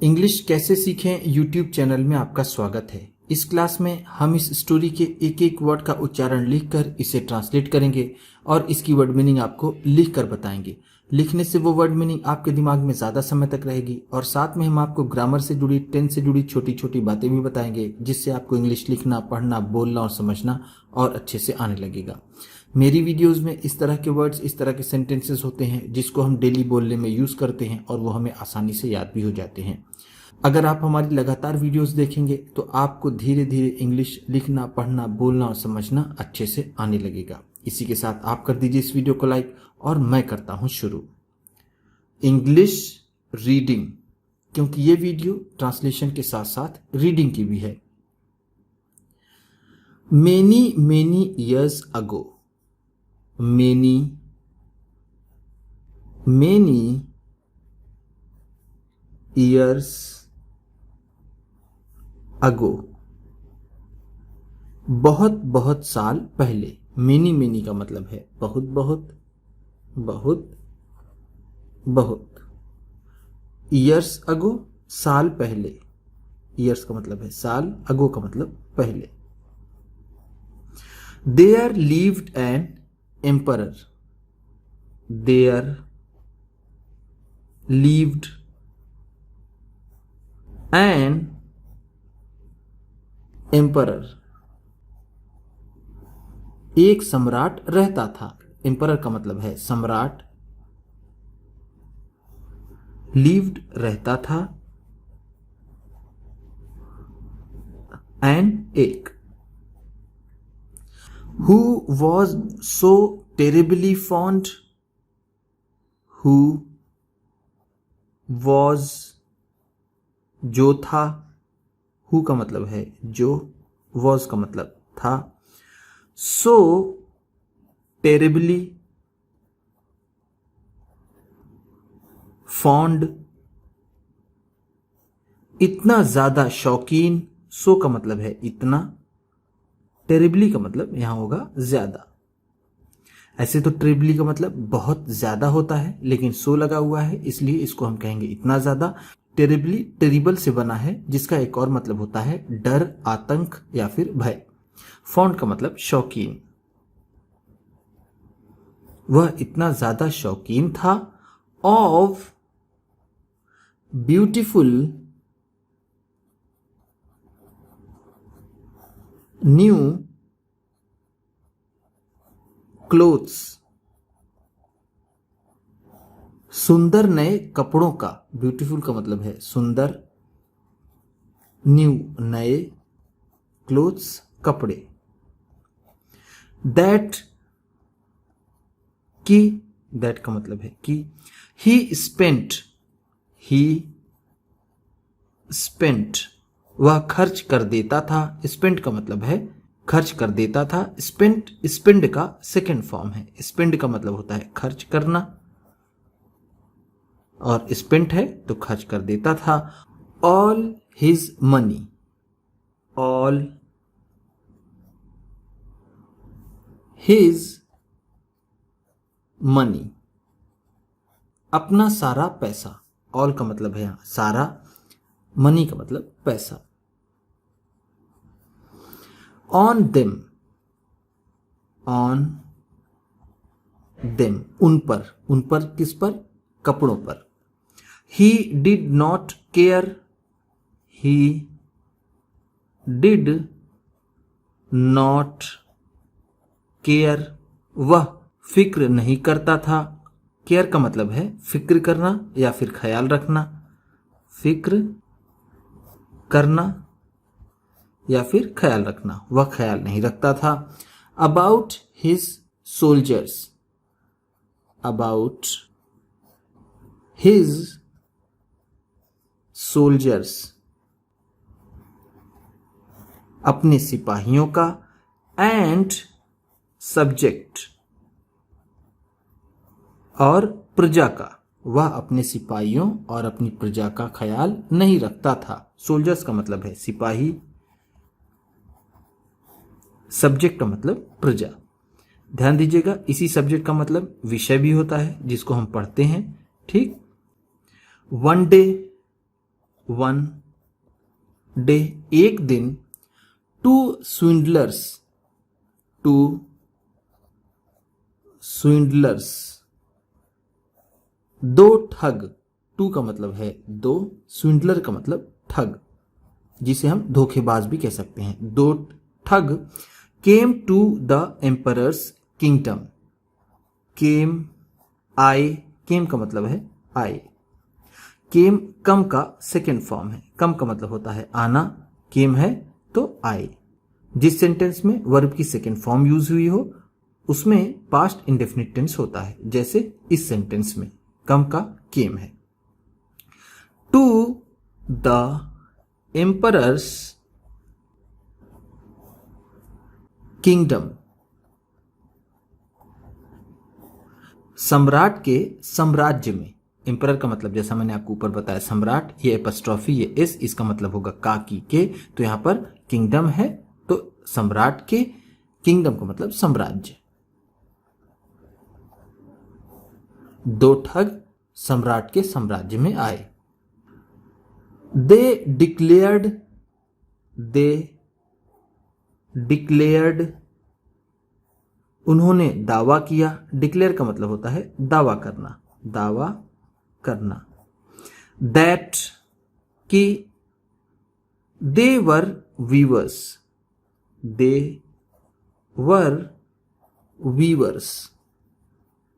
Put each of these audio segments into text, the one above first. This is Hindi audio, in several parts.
इंग्लिश कैसे सीखें यूट्यूब चैनल में आपका स्वागत है। इस क्लास में हम इस स्टोरी के एक एक वर्ड का उच्चारण लिखकर इसे ट्रांसलेट करेंगे और इसकी वर्ड मीनिंग आपको लिखकर बताएंगे। लिखने से वो वर्ड मीनिंग आपके दिमाग में ज़्यादा समय तक रहेगी और साथ में हम आपको ग्रामर से जुड़ी, टेंस से जुड़ी छोटी छोटी बातें भी बताएंगे, जिससे आपको इंग्लिश लिखना, पढ़ना, बोलना और समझना और अच्छे से आने लगेगा। मेरी वीडियोस में इस तरह के वर्ड्स, इस तरह के सेंटेंसेस होते हैं जिसको हम डेली बोलने में यूज़ करते हैं और वो हमें आसानी से याद भी हो जाते हैं। अगर आप हमारी लगातार वीडियोस देखेंगे तो आपको धीरे धीरे इंग्लिश लिखना, पढ़ना, बोलना और समझना अच्छे से आने लगेगा। इसी के साथ आप कर दीजिए इस वीडियो को लाइक और मैं करता हूँ शुरू। इंग्लिश रीडिंग, क्योंकि ये वीडियो ट्रांसलेशन के साथ साथ रीडिंग की भी है। many years ago, many years ago, बहुत बहुत साल पहले। मेनी का मतलब है बहुत बहुत बहुत बहुत। ईयर्स अगो, साल पहले। ईयर्स का मतलब है साल, अगो का मतलब पहले। There lived an emperor. There lived an emperor. एक सम्राट रहता था। एम्परर का मतलब है सम्राट। lived रहता था, and एक। Who was so terribly fond? Who was, जो था। Who का मतलब है जो, was का मतलब था। So terribly fond, इतना ज्यादा शौकीन। So का मतलब है इतना, टेरिबली का मतलब यहां होगा ज्यादा। ऐसे तो टेरिबली का मतलब बहुत ज्यादा होता है, लेकिन सो लगा हुआ है इसलिए इसको हम कहेंगे इतना ज्यादा। टेरिबली टेरिबल से बना है, जिसका एक और मतलब होता है डर, आतंक या फिर भय। फॉन्ड का मतलब शौकीन। वह इतना ज्यादा शौकीन था ऑफ ब्यूटीफुल न्यू क्लोथ्स, सुंदर नए कपड़ों का। ब्यूटीफुल का मतलब है सुंदर, न्यू नए, क्लोथ्स कपड़े। दैट की, दैट का मतलब है कि। ही स्पेंट, वह खर्च कर देता था। स्पेंड का मतलब है खर्च कर देता था। स्पेंड का सेकेंड फॉर्म है। स्पेंड का मतलब होता है खर्च करना और स्पेंट है तो खर्च कर देता था। All his money, all his money, अपना सारा पैसा। ऑल का मतलब है यहां सारा, मनी का मतलब पैसा। ऑन देम, उन पर किस पर? कपड़ों पर। ही डिड नॉट केयर, वह फिक्र नहीं करता था। केयर का मतलब है फिक्र करना या फिर ख्याल रखना। फिक्र करना या फिर ख्याल रखना, वह ख्याल नहीं रखता था। अबाउट हिज सोल्जर्स, अपने सिपाहियों का। एंड सब्जेक्ट, और प्रजा का। वह अपने सिपाहियों और अपनी प्रजा का ख्याल नहीं रखता था। सोल्जर्स का मतलब है सिपाही, सब्जेक्ट का मतलब प्रजा। ध्यान दीजिएगा, इसी सब्जेक्ट का मतलब विषय भी होता है जिसको हम पढ़ते हैं। ठीक। वन डे वन डे, एक दिन, टू स्विंडलर्स, दो ठग, टू का मतलब है दो, स्विंडलर का मतलब ठग, जिसे हम धोखेबाज भी कह सकते हैं। दो ठग came to the emperor's kingdom, came आए, केम का मतलब है आए, केम कम का सेकेंड फॉर्म है, कम का मतलब होता है आना, केम है तो आए। जिस सेंटेंस में वर्ब की सेकेंड फॉर्म यूज हुई हो उसमें पास्ट इंडेफिनिट टेंस होता है, जैसे इस सेंटेंस में कम का केम है। टू द एम्परर्स किंगडम, सम्राट के साम्राज्य में, एम्परर का मतलब जैसा मैंने आपको ऊपर बताया सम्राट, ये एपस्ट्रॉफी ये एस, इसका मतलब होगा का की के, तो यहां पर किंगडम है तो सम्राट के, किंगडम का मतलब साम्राज्य। दो ठग सम्राट के साम्राज्य में आए। दे डिक्लेयर्ड, उन्होंने दावा किया, डिक्लेयर का मतलब होता है दावा करना, दैट कि दे वर वीवर्स,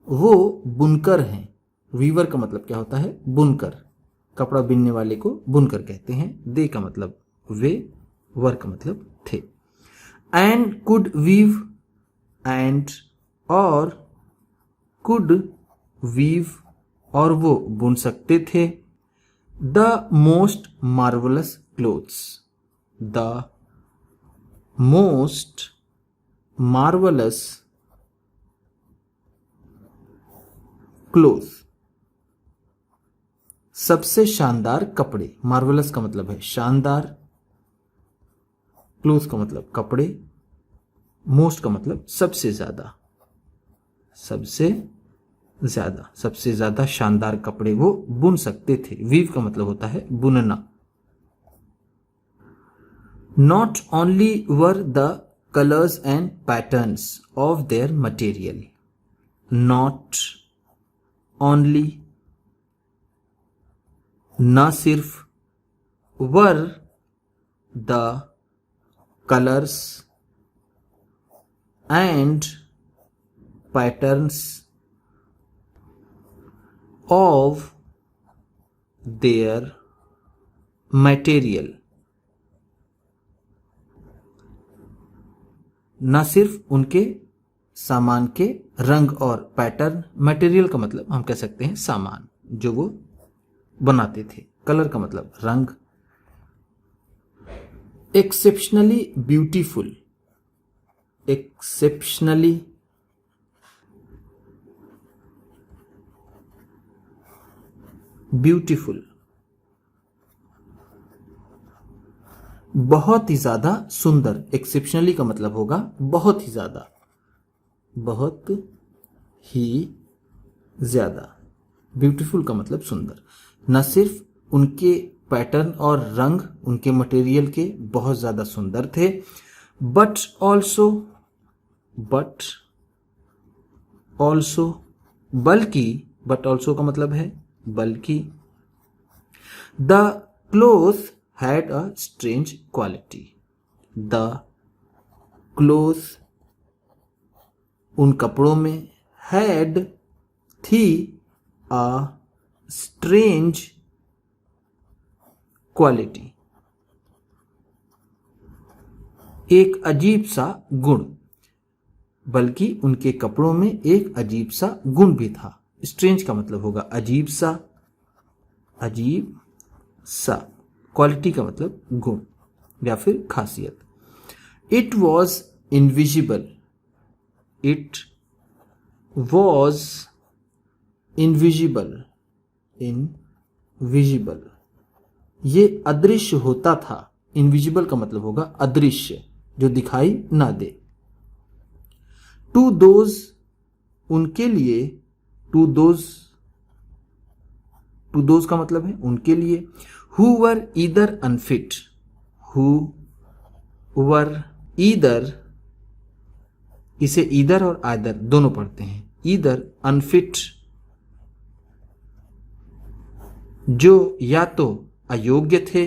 वो बुनकर हैं। वीवर का मतलब क्या होता है बुनकर, कपड़ा बिनने वाले को बुनकर कहते हैं। दे का मतलब वे, वर का मतलब थे। एंड कुड वीव, एंड और कुड वीव और वो बुन सकते थे। The most marvellous clothes, the most marvellous cloth, सबसे शानदार कपड़े, मार्वलस का मतलब है शानदार, क्लोथ का मतलब कपड़े, मोस्ट का मतलब सबसे ज्यादा शानदार कपड़े वो बुन सकते थे। वीव का मतलब होता है बुनना। Not only were the colours and patterns of their material, not only न सिर्फ, were the colours and patterns of their material, न सिर्फ उनके सामान के रंग और पैटर्न, मटेरियल का मतलब हम कह सकते हैं सामान जो वो बनाते थे, कलर का मतलब रंग। एक्सेप्शनली ब्यूटीफुल, एक्सेप्शनली ब्यूटीफुल, बहुत ही ज्यादा सुंदर। एक्सेप्शनली का मतलब होगा बहुत ही ज्यादा, बहुत ही ज्यादा। ब्यूटीफुल का मतलब सुंदर। न सिर्फ उनके पैटर्न और रंग उनके मटेरियल के बहुत ज्यादा सुंदर थे, बट ऑल्सो बल्कि, बट ऑल्सो का मतलब है बल्कि, the cloth had a strange quality, the cloth उन कपड़ों में, हैड थी, अ स्ट्रेंज क्वालिटी एक अजीब सा गुण, बल्कि उनके कपड़ों में एक अजीब सा गुण भी था। स्ट्रेंज का मतलब होगा अजीब सा, क्वालिटी का मतलब गुण या फिर खासियत। It was invisible, it was invisible, ये अदृश्य होता था। इनविजिबल का मतलब होगा अदृश्य, जो दिखाई ना दे। टू दोज उनके लिए, टू दोज का मतलब है उनके लिए। who were either unfit, who were either, इसे ईदर और आइदर दोनों पढ़ते हैं, ईदर अनफिट, जो या तो अयोग्य थे,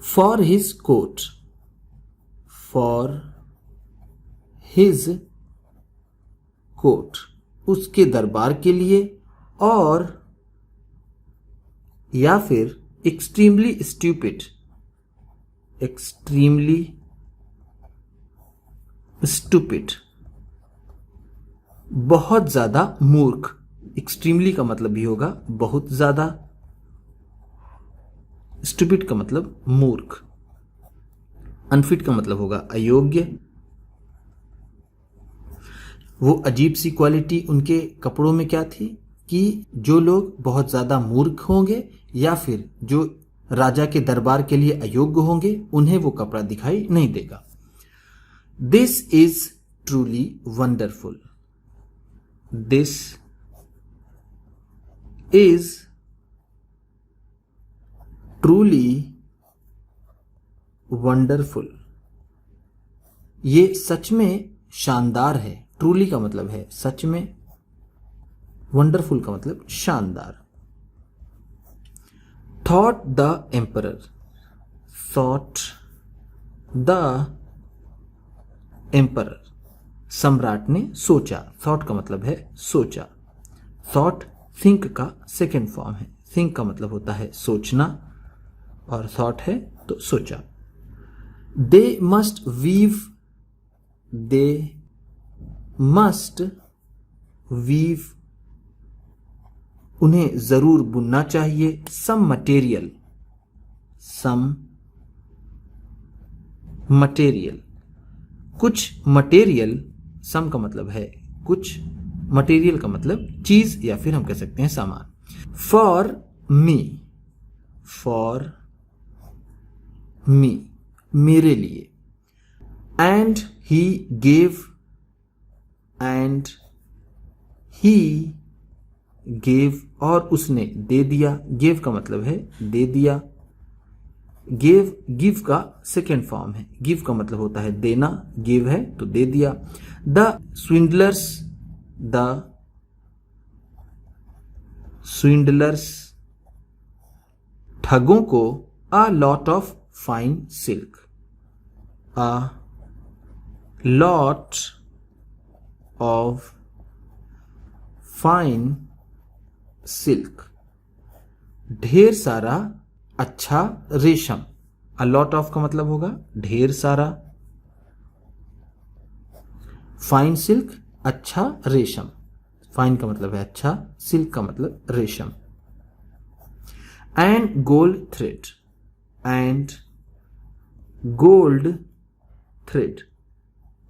for his court, for his court, उसके दरबार के लिए, और या फिर एक्सट्रीमली स्टूपिड, एक्सट्रीमली स्टूपिड, बहुत ज्यादा मूर्ख, एक्सट्रीमली का मतलब भी होगा बहुत ज्यादा, स्टूपिड का मतलब मूर्ख, अनफिट का मतलब होगा अयोग्य। वो अजीब सी क्वालिटी उनके कपड़ों में क्या थी कि जो लोग बहुत ज्यादा मूर्ख होंगे या फिर जो राजा के दरबार के लिए अयोग्य होंगे उन्हें वो कपड़ा दिखाई नहीं देगा। This is truly wonderful. This is truly wonderful. ये सच में शानदार है। ट्रूली का मतलब है सच में, वंडरफुल का मतलब शानदार। Thought the emperor. Thought the emperor. सम्राट ने सोचा। थॉट का मतलब है सोचा। थॉट थिंक का सेकेंड फॉर्म है। थिंक का मतलब होता है सोचना और थॉट है तो सोचा। They must weave, they must weave, उन्हें जरूर बुनना चाहिए। सम मटेरियल, सम मटेरियल, कुछ मटेरियल। सम का मतलब है कुछ, मटेरियल का मतलब चीज या फिर हम कह सकते हैं सामान। फॉर मी, फॉर मी, मेरे लिए। And he gave, and he gave, और उसने दे दिया। गेव का मतलब है दे दिया। गेव गिव का सेकेंड फॉर्म है। गिव का मतलब होता है देना, गिव है तो दे दिया। द स्विंडलर्स, द स्विंडलर्स, ठगों को a lot of fine silk, a lot of fine silk, ढेर सारा अच्छा रेशम। अ लॉट ऑफ का मतलब होगा ढेर सारा, फाइन सिल्क अच्छा रेशम। फाइन का मतलब है अच्छा, सिल्क का मतलब रेशम। And gold thread, and gold thread,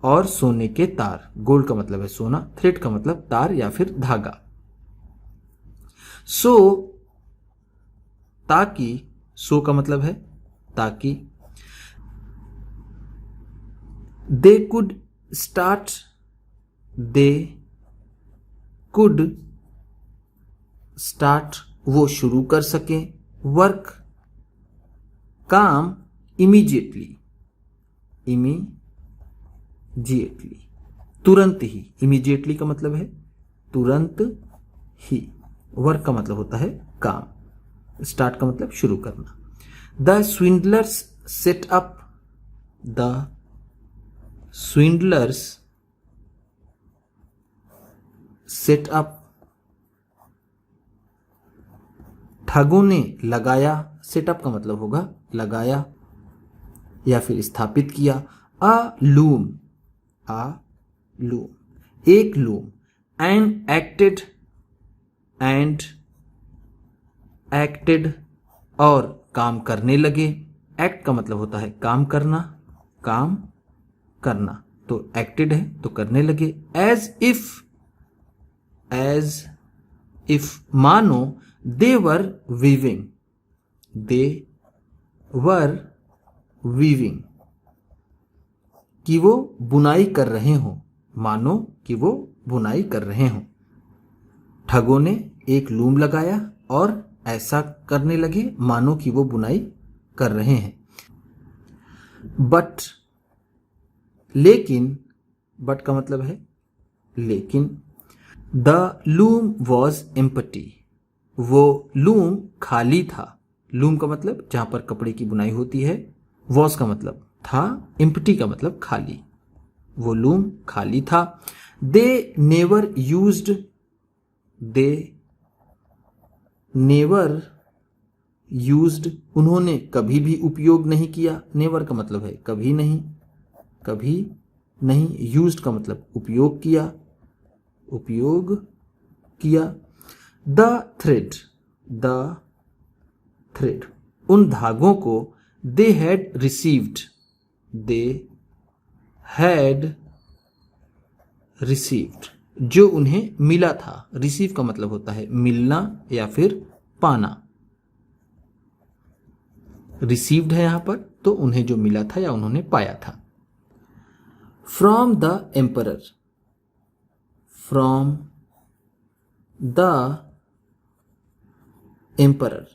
और सोने के तार। गोल्ड का मतलब है सोना, थ्रेड का मतलब तार या फिर धागा। सो ताकि, सो का मतलब है ताकि। They could start, they could start, वो शुरू कर सके। वर्क काम, इमीडिएटली, इमीडिएटली तुरंत ही। इमीडिएटली का मतलब है तुरंत ही। वर्क का मतलब होता है काम, स्टार्ट का मतलब शुरू करना। The swindlers set up, the swindlers set up, ठगों ने लगाया। सेटअप का मतलब होगा लगाया या फिर स्थापित किया। अ लूम, अ लूम, एक loom. And acted, and acted, और काम करने लगे। एक्ट का मतलब होता है काम करना, काम करना, तो एक्टेड है तो करने लगे। एज इफ मानो दे वर वीविंग, दे वर वीविंग, कि वो बुनाई कर रहे हों। मानो कि वो बुनाई कर रहे हों। ठगों ने एक लूम लगाया और ऐसा करने लगे मानो कि वो बुनाई कर रहे हैं। बट, लेकिन, बट का मतलब है लेकिन, द लूम वॉज एम्प्टी, वो लूम खाली था। लूम का मतलब जहां पर कपड़े की बुनाई होती है, वॉज का मतलब था, एम्प्टी का मतलब खाली, वो लूम खाली था। They never used, they never used, उन्होंने कभी भी उपयोग नहीं किया। नेवर का मतलब है कभी नहीं, कभी नहीं। यूज्ड का मतलब उपयोग किया, उपयोग किया। द थ्रेड, द थ्रेड, उन धागों को they had received, they had received, जो उन्हें मिला था। रिसीव का मतलब होता है मिलना या फिर पाना। रिसीव्ड है यहां पर, तो उन्हें जो मिला था या उन्होंने पाया था। From the emperor, from the emperor,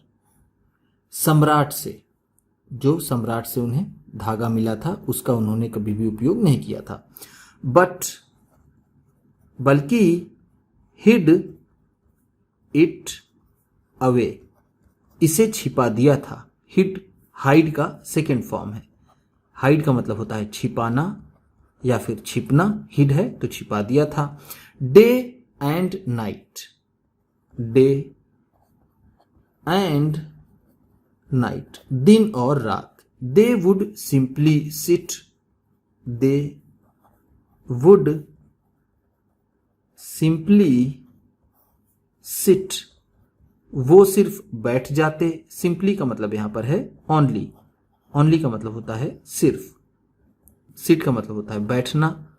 सम्राट से, जो सम्राट से उन्हें धागा मिला था उसका उन्होंने कभी भी उपयोग नहीं किया था। बट, बल्कि, हिड इट अवे, इसे छिपा दिया था। हिड, हाइड का सेकेंड फॉर्म है। हाइड का मतलब होता है छिपाना या फिर छिपना। हिड है तो छिपा दिया था। Day and night, day and night, दिन और रात। They would simply sit, they would simply sit, वो सिर्फ बैठ जाते। सिंपली का मतलब यहां पर है ओनली, ओनली का मतलब होता है सिर्फ, सिट का मतलब होता है बैठना,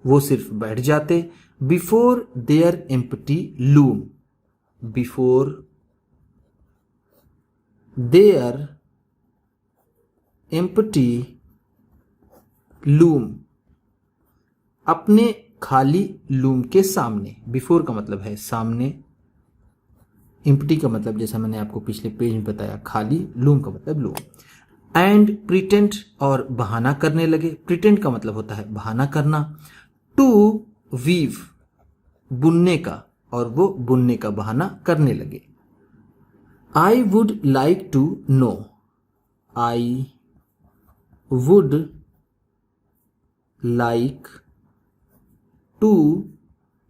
वो सिर्फ बैठ जाते। Before their empty loom, before their empty loom, अपने खाली लूम के सामने। बिफोर का मतलब है सामने, एम्प्टी का मतलब जैसा मैंने आपको पिछले पेज में बताया खाली, लूम का मतलब लूम। एंड प्रिटेंड, और बहाना करने लगे। प्रिटेंड का मतलब होता है बहाना करना। टू वीव, बुनने का, और वो बुनने का बहाना करने लगे। I would like to know, I would like to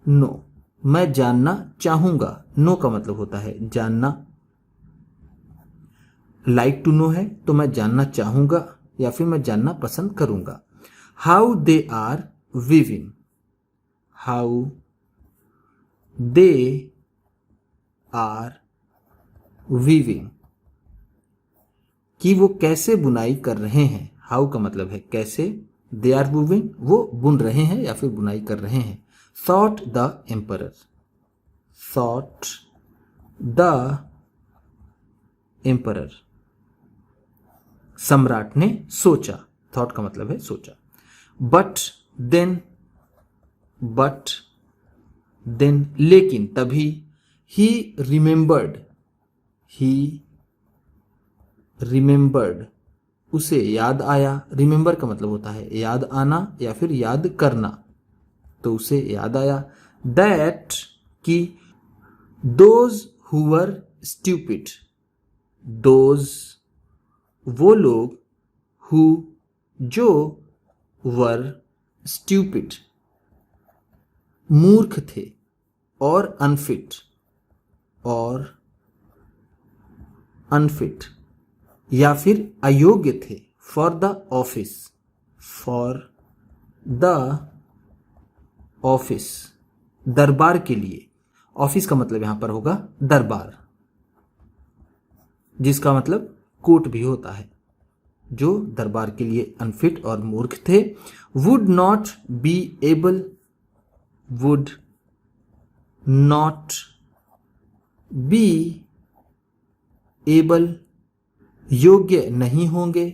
know, मैं जानना चाहूंगा। नो का मतलब होता है जानना। लाइक टू नो है तो मैं जानना चाहूंगा या फिर मैं जानना पसंद करूंगा। How they are weaving, how they are weaving, कि वो कैसे बुनाई कर रहे हैं। हाउ का मतलब है कैसे, दे आर वीविंग, वो बुन रहे हैं या फिर बुनाई कर रहे हैं। Thought the emperor, thought the emperor, सम्राट ने सोचा। थॉट का मतलब है सोचा। बट देन, बट देन, लेकिन तभी। ही रिमेंबर्ड, ही रिमेंबर्ड, उसे याद आया। रिमेंबर का मतलब होता है याद आना या फिर याद करना, तो उसे याद आया। दैट, कि, those who were stupid, those, वो लोग, हु, जो, वर स्टूपिड, मूर्ख थे, और अनफिट, और अनफिट, या फिर अयोग्य थे। For the office, for the office, दरबार के लिए। ऑफिस का मतलब यहां पर होगा दरबार, जिसका मतलब कोर्ट भी होता है। जो दरबार के लिए अनफिट और मूर्ख थे। Would not be able, would not be able, योग्य नहीं होंगे।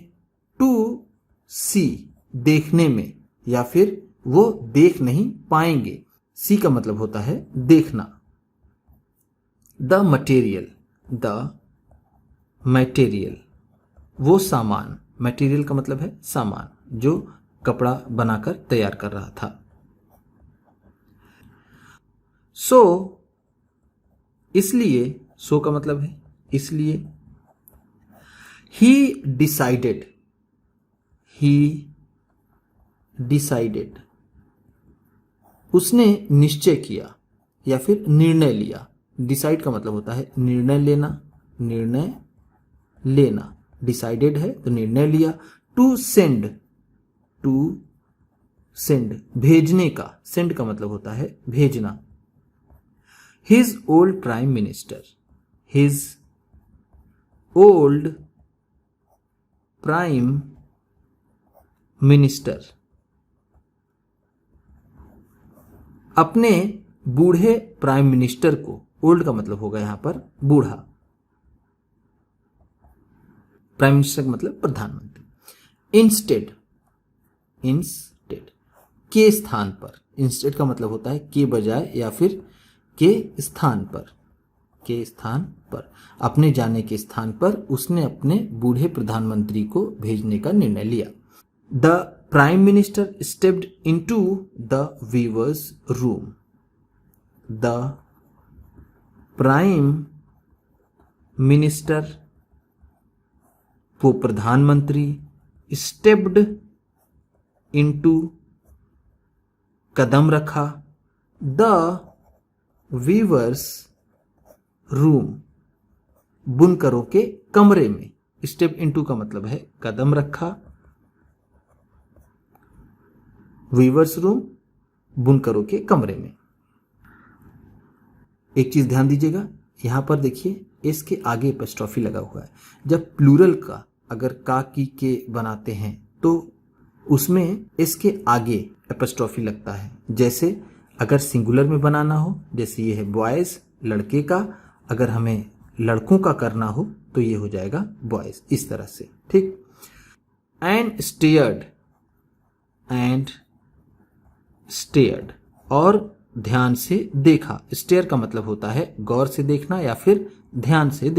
टू सी, देखने में, या फिर वो देख नहीं पाएंगे। सी का मतलब होता है देखना। द मटेरियल, द मटेरियल, वो सामान, मटेरियल का मतलब है सामान, जो कपड़ा बनाकर तैयार कर रहा था। सो, इसलिए, सो का मतलब है इसलिए। ही डिसाइडेड, उसने निश्चय किया या फिर निर्णय लिया। डिसाइड का मतलब होता है निर्णय लेना। डिसाइडेड है तो निर्णय लिया। टू सेंड, भेजने का, सेंड का मतलब होता है भेजना। His old prime minister, his old prime minister, अपने बूढ़े प्राइम मिनिस्टर को, ओल्ड का मतलब होगा यहां पर बूढ़ा, प्राइम मिनिस्टर का मतलब प्रधानमंत्री। इंस्टेड के स्थान पर, इंस्टेड का मतलब होता है के बजाय या फिर के स्थान पर, अपने जाने के स्थान पर उसने अपने बूढ़े प्रधानमंत्री को भेजने का निर्णय लिया। The prime minister stepped into the weavers room, the prime minister, वो प्रधानमंत्री, स्टेप्ड इनटू, कदम रखा, द वीवर्स रूम, बुनकरों के कमरे में। स्टेप इनटू का मतलब है कदम रखा, वीवर्स रूम, बुनकरों के कमरे में। एक चीज ध्यान दीजिएगा, यहां पर देखिए इसके आगे एपस्ट्रॉफी लगा हुआ है। जब प्लूरल का अगर का की के बनाते हैं तो उसमें इसके आगे एपस्ट्रॉफी लगता है। जैसे अगर सिंगुलर में बनाना हो, जैसे ये है बॉयज, लड़के का, अगर हमें लड़कों का करना हो तो ये हो जाएगा बॉयज, इस तरह से, ठीक। एंड स्टेयर्ड, और ध्यान से देखा। स्टेयर का मतलब होता है गौर से देखना या फिर ध्यान से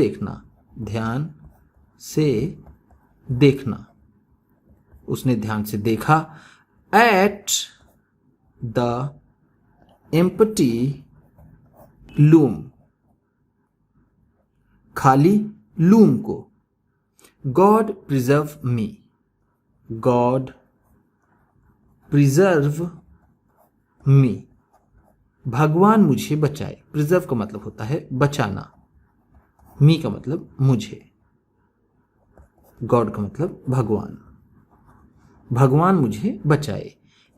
देखना, उसने ध्यान से देखा। एट द एम्प्टी लूम, खाली लूम को। गॉड प्रिजर्व मी, भगवान मुझे बचाए। प्रिजर्व का मतलब होता है बचाना, मी का मतलब मुझे, गॉड का मतलब भगवान मुझे बचाए।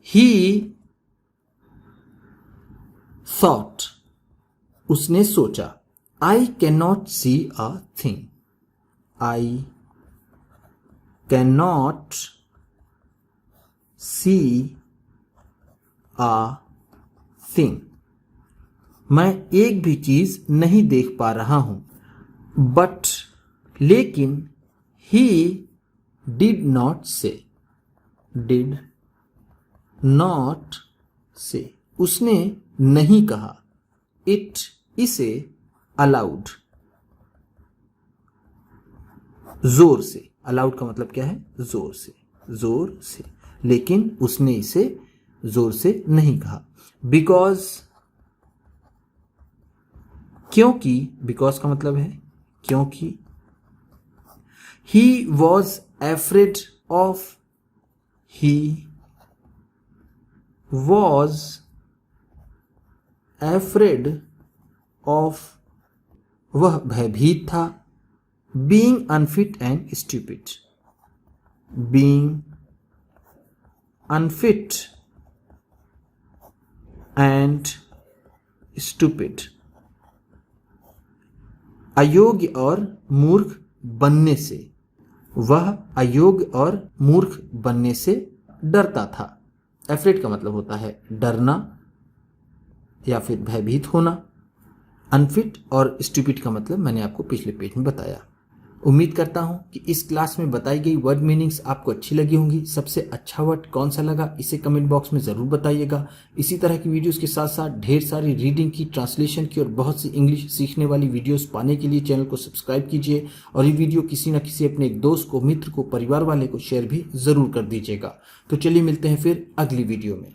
ही थॉट, उसने सोचा। I can not see a thing, I can not see a thing, मैं एक भी चीज नहीं देख पा रहा हूं। बट, लेकिन, ही डिड नॉट से, उसने नहीं कहा। इट, इसे, अलाउड, जोर से। अलाउड का मतलब क्या है? जोर से, लेकिन उसने इसे जोर से नहीं कहा। बिकॉज, क्योंकि, बिकॉज का मतलब है क्योंकि। He was afraid of, he was afraid of, वह भयभीत था। Being unfit and stupid, being unfit and stupid, अयोग्य और मूर्ख बनने से। वह अयोग्य और मूर्ख बनने से डरता था। एफ्रेड का मतलब होता है डरना या फिर भयभीत होना। अनफिट और स्टूपिड का मतलब मैंने आपको पिछले पेज में बताया। उम्मीद करता हूं कि इस क्लास में बताई गई वर्ड मीनिंग्स आपको अच्छी लगी होंगी। सबसे अच्छा वर्ड कौन सा लगा इसे कमेंट बॉक्स में ज़रूर बताइएगा। इसी तरह की वीडियोस के साथ साथ ढेर सारी रीडिंग की, ट्रांसलेशन की और बहुत सी इंग्लिश सीखने वाली वीडियोस पाने के लिए चैनल को सब्सक्राइब कीजिए और ये वीडियो किसी न किसी अपने एक दोस्त को, मित्र को, परिवार वाले को शेयर भी ज़रूर कर दीजिएगा। तो चलिए मिलते हैं फिर अगली वीडियो में।